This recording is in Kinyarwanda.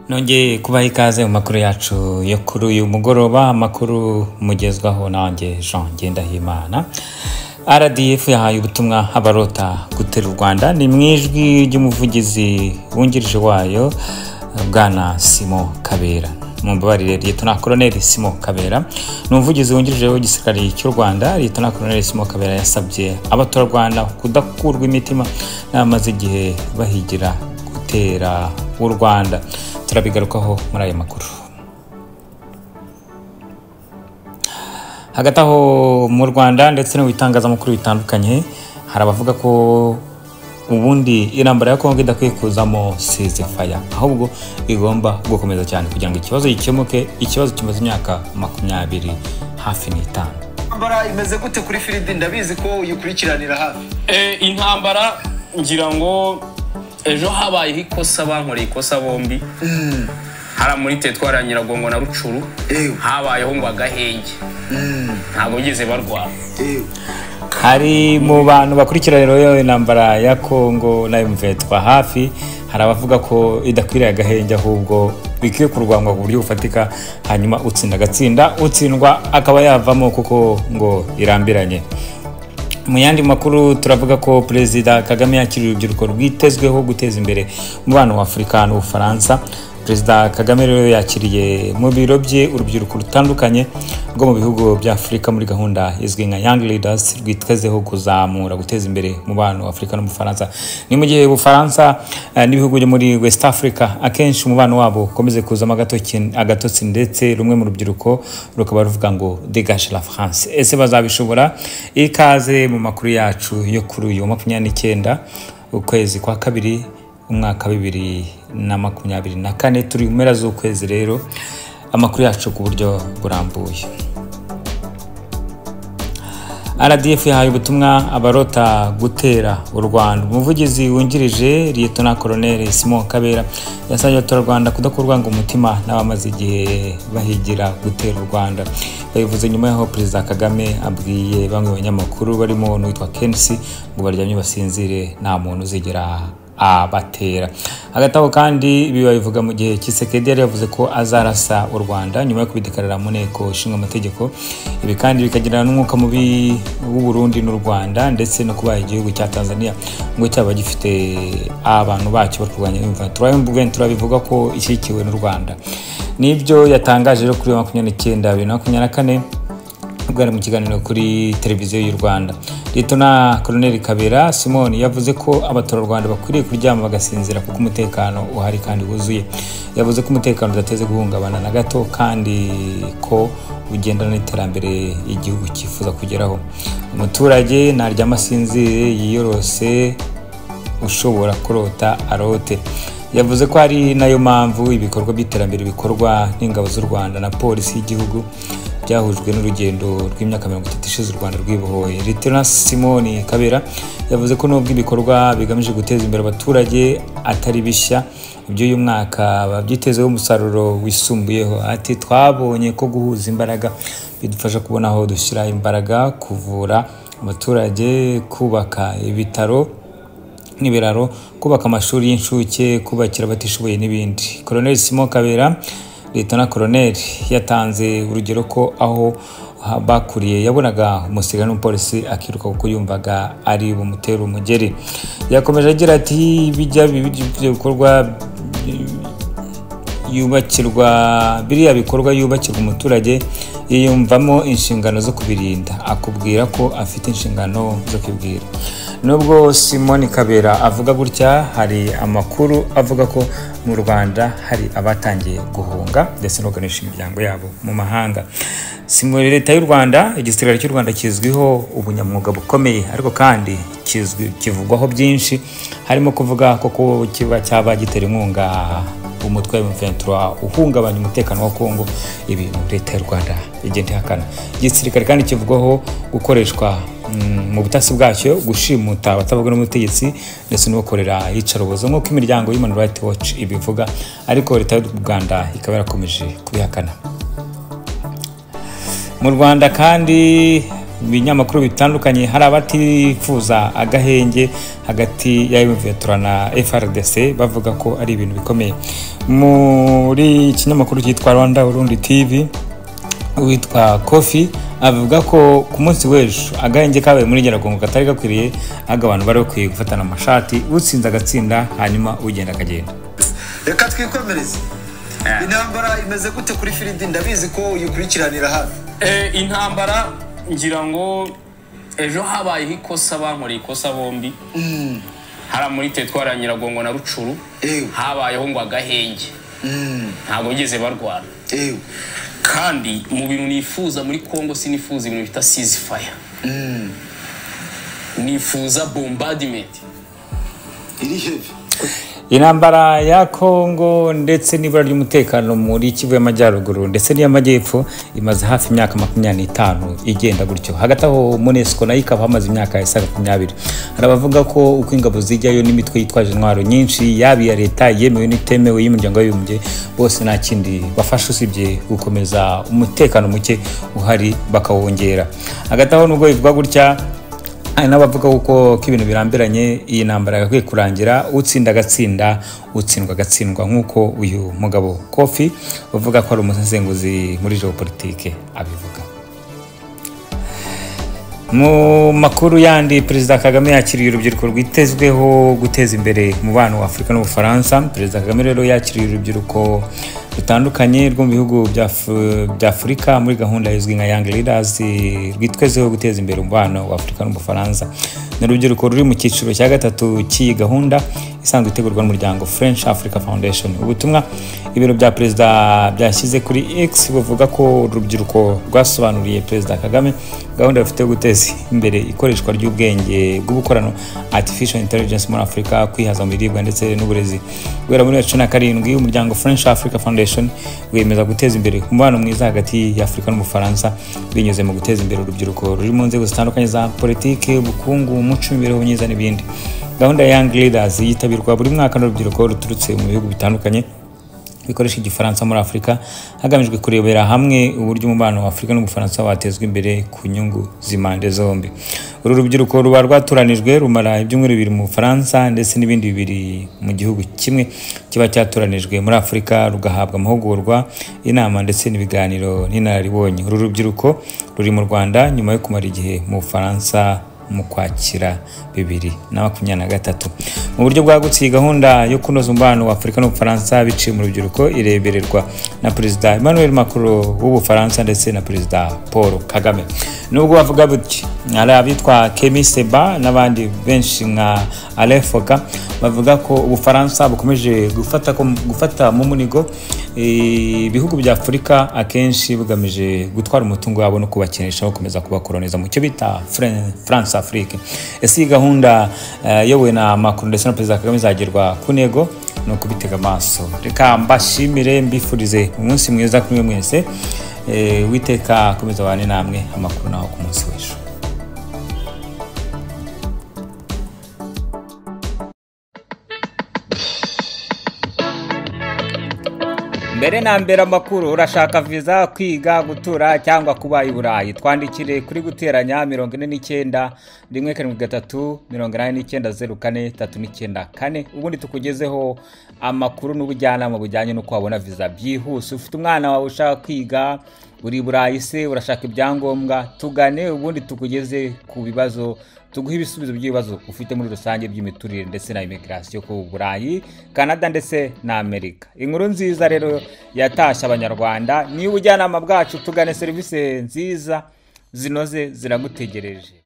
Nongeye kubaha ikaze mu makuru yacu yo kuri uyu mugoroba, amakuru mugezwaho nanjye Jean Ngendahimana. RDF yahaye ubutumwa abarota gutera u Rwanda ni mwijwi ry'umuvugizi wungirije wayo Bwana Simon Kabera. Mumbabarire Lieutenant Colonel Simon Kabera n'umuvugizi wungirije w'igisirikare cy'u Rwanda. Lieutenant Colonel Simon Kabera yasabye abaturarwanda kudakurwa imitima n'amaze igihe bahigira gutera u Rwanda. Turabigarukaho muri aya makuru. Hagati aho mu Rwanda ndetse no bitangazamakuru bitandukanye hari abavuga ko ubundi intambara ya Kongo idakwiye kuzamo ceasefire, ahubwo igomba gukomeza cyane kugira ngo ikibazo gikemuke, ikibazo kimaze imyaka 20 hafi n'itanu. Intambara imeze gute kuri Firidi? Ndabizi ko uyikurikiranira hafi. Intambara ngira ngo ejo habaye ikosa, bankoreye ikosa bombi. Hara muri Tetwara Nyiragongo na Rucuru habayeho ngo agahenge. Ntabwo bigeze barwana. Hari mu bantu bakurikira rero intambara ya Kongo na M23 hafi, hari abavuga ko idakwiriye agahenge, ahubwo bikwiye kurwangwa ku buryo bufatika, hanyuma utsinda gatsinda, utsindwa akaba yavamo kuko ngo irambiranye. Mu yandi makuru turavuga ko Perezida Kagame yakiriye urubyiruko rwitezweho guteza imbere umubano wa Afurika n'Ubufaransa. Perezida Kagame rero yakiriye mu biro bye urubyiruko rutandukanye rwo mu bihugu bya Afurika muri gahunda izwi nka Young Leaders, rwitezweho kuzamura guteza imbere umubano wa Afurika n'Ubufaransa. Ni mu gihe Ubufaransa n'ibihugu byo muri West Africa akenshi umubano wabo ukomeze kuzamo agatotsi, ndetse rumwe mu rubyiruko rukaba ruvuga ngo dégage la France. Ese bazabishobora? Ikaze mu makuru yacu yo kuri uyu 29 ukwezi kwa kabiri umwaka 2024. Turi mu mpera z'ukwezi rero, amakuru yacu ku buryo burambuye. RDF yahaye ubutumwa abarota gutera u Rwanda. Umuvugizi wungirije Lieutenant Colonel Simon Kabera yasabye abaturarwanda kudakurwa ngo umutima n'abamaze igihe bahigira gutera u Rwanda. Bayivuze nyuma y'aho Perezida Kagame abwiye bamwe banyamakuru barimo n'uwitwa Kensi ngo baryamye basinzire, nta muntu uzigera abatera. Hagati aho kandi ibi babivuga mu gihe Tshisekedi yari yavuze ko azarasa u Rwanda nyuma yo kubidekarira mu nteko ishinga amategeko. Ibi kandi bikagirana n'umwuka mubi w'u Burundi n'u Rwanda, ndetse no kuba igihugu cya Tanzania ngo cyaba gifite abantu bacyo barwanya M23 bivuga ko ishyikiwe n'u Rwanda. Nibyo yatangaje rero kuri 29/2024 ubwo mu kiganiro kuri televiziyo y'u Rwanda. Lieutenant Colonel Kabera Simon yavuze ko abaturarwanda bakwiriye kuryama bagasinzira kuko umutekano uhari kandi wuzuye. Yavuze ko umutekano udateze guhungabana na gato kandi ko ugendana n'iterambere igihugu cyifuza kugeraho. Umuturage naryama asinzire, yiyorose, ushobora kurota arote. Yavuze ko ari nayo mpamvu ibikorwa by'iterambere bikorwa n'ingabo z'u Rwanda na polisi y'igihugu byahujwe n'urugendo rw'imyaka 30 ishize u Rwanda rwibohoye. Lieutenant Simon Kabera yavuze ko nubwo ibikorwa bigamije guteza imbere abaturage atari bishya, ibyo uyu mwaka babyitezeho umusaruro wisumbuyeho. Ati twabonye ko guhuza imbaraga bidufasha kubona aho dushyira imbaraga, kuvura abaturage, kubaka ibitaro n'ibiraro, kubaka amashuri y'incuke, kubakira abatishoboye n'ibindi. Colonel Simon Kabera Lieutenant Colonel yatanze urugero ko aho bakuriye yabonaga umusirikare n'umupolisi akiruka kuko yumvaga ari bumutera umugeri. Yakomeje agira ati bijya bikorwa yubakirwa umuturage yiyumvamo inshingano zo kubirinda, akubwira ko afite inshingano zo kwibwira. Nubwo Simon Kabera avuga gutya, hari amakuru avuga ko mu Rwanda hari abatangiye guhunga ndetse no kuganisha imiryango yabo mu mahanga. Leta y'u Rwanda, igisirikare cy'u Rwanda kizwiho ubunyamwuga bukomeye, ariko kandi kivugwaho byinshi, harimo kuvuga ko kiba cyaba gitera inkunga umutwe wa M23 uhungabanya umutekano wa Kongo. Ibi leta y'u Rwanda igenda ihakana. Igisirikare kandi kivugwaho gukoreshwa mu butasi bwacyo gushimuta abatavuga n'umutegetsi ndetse no gukorera iyicarubozo nk'uko imiryango Human Rights Watch ibivuga, ariko leta y'u Rwanda ikaba yarakomeje kubihakana. Mu Rwanda kandi binyamakuru bitandukanye hari abatifuza agahenge hagati ya M23 na FRDC bavuga ko ari ibintu bikomeye. muri ikinyamakuru cyitwa Rwanda Urundi TV witwa Kofi avuga ko ku munsi w'ejo agahenge kabaye muri Nyiragongo katari gakwiriye aga abantu bari bakwiye gufatana amashati utsinze agatsinda hanyuma ugenda akagenda. Reka twikomereze. Intambara imeze gute kuri Firidi ndabizi ko uyikurikiranira hafi. Intambara ngira ngo ejo habaye ikosa bankoreye ikosa bombi. Hara muri Tetwara Nyiragongo na Rucuru habayeho ngo agahenge. Ntabwo ngeze barwana. Kandi mu bintu nifuza muri Kongo sinifuza ibintu bita ceasefire. Nifuza bombardment. Iri heavy. Intambara ya Kongo ndetse n'ibura ry'umutekano muri Kivu y'Amajyaruguru ndetse n'iy'Amajyepfo imaze hafi imyaka 25 igenda gutyo. Hagati aho MONUSCO nayo ikaba hamaze imyaka 20. Harabavuga ko uko ingabo zijyayo n'imitwe yitwaje intwaro nyinshi yabi ya leta yemewe n'itemewe y'umuryango w'abibumbye bose nta kindi bafasha usibye gukomeza umutekano muke uhari bakawongera. Hagati aho nubwo bivuga gutya n'abavuga uko ibintu birambiranye iyi ntambara yakwiye kurangira utsinda agatsinda utsindwa agatsindwa nk'uko uyu mugabo Kofi uvuga ko ari umusesenguzi muri geopolitike abivuga. Mu makuru yandi Perezida Kagame yakiriye urubyiruko rwitezweho guteza imbere umubano wa Afurika n'Ubufaransa. Perezida Kagame rero yakiriye urubyiruko rutandukanye rwo mu bihugu bya Afurika muri gahunda izwi nka Young Leaders rwitezweho guteza imbere umubano wa Afurika n'Ubufaransa. N'urubyiruko ruri mu cyiciro cya gatatu cy'iyi gahunda isanzwe itegurwa n'umuryango French Africa Foundation. Ubutumwa ibiro bya Perezida byashyize kuri X buvuga ko urubyiruko rwasobanuriye Perezida Kagame gahunda bafite guteza imbere ikoreshwa ry'ubwenge bw'ubukorano artificial intelligence muri Afrika, kwihaza mu biribwa ndetse n'uburezi. Guhera muri 2017 umuryango French Africa Foundation wemeza guteza imbere umubano mwiza hagati ya Afrika n'Ubufaransa binyuze mu guteza imbere urubyiruko ruri mu nzego zitandukanye za politike, ubukungu, umuco, imibereho myiza n'ibindi. Gahunda ya Young Leaders yitabirwa buri mwaka n'urubyiruko ruturutse mu bihugu bitandukanye bikoresha igifaransa muri Afrika hagamijwe kurebera hamwe uburyo umubano wa Afrika n'Ubufaransa watezwa imbere ku nyungu z'impande zombi. Uru rubyiruko ruba rwaturanijwe rumara ibyumweru bibiri mu Bufaransa ndetse n'ibindi bibiri mu gihugu kimwe kiba cyaturanijwe muri Afrika rugahabwa amahugurwa, inama ndetse n'ibiganiro n'inararibonye. Uru rubyiruko ruri mu Rwanda nyuma yo kumara igihe mu Bufaransa mu Kwakira 2023. Mu buryo bwagutse gahunda yo kunoza umubano wa Afurika n'Ubufaransa biciye mu rubyiruko irebererwa na Perezida Emmanuel Macron w'Ubufaransa ndetse na Perezida Paul Kagame. Nubwo bavuga buti ari abitwa Kemi Seba n'abandi benshi nka Alain Foka bavuga ko Ubufaransa bukomeje gufata mu munigo ibihugu bya Afurika akenshi bugamije gutwara umutungo wabo no kubakenesha gukomeza kubakoloniza mu cyo bita France Afrique. Ese gahunda yowe na Macron ndetse na Perezida Kagame zagerwa ku nego no kubitega amaso. Reka mbashimire mbifurize umunsi mwiza kuri mwese. Witeka komeza bane namwe amakuru naho ku munsi w'ejo. Mbere na mbere amakuru urashaka visa kwiga gutura cyangwa kuba i Burayi twandikire kuri guteranya 49 173 8904 ubundi tukugezeho amakuru n'ubujyana mu bujyanye no kwabona visa byihuse. Ufite umwana wawe ushaka kwiga uri Burayi se urashaka ibyangombwa tugane ubundi tukugeze ku bibazo tuguha ibisubizo by'ibibazo ufite muri rusange by'imiturire ndetse na immigration ku Burayi, Canada ndetse na Amerika. Inkuru nziza rero yatashye abanyarwanda ni ubujyanama bwacu tugane service nziza zinoze ziragutegereje.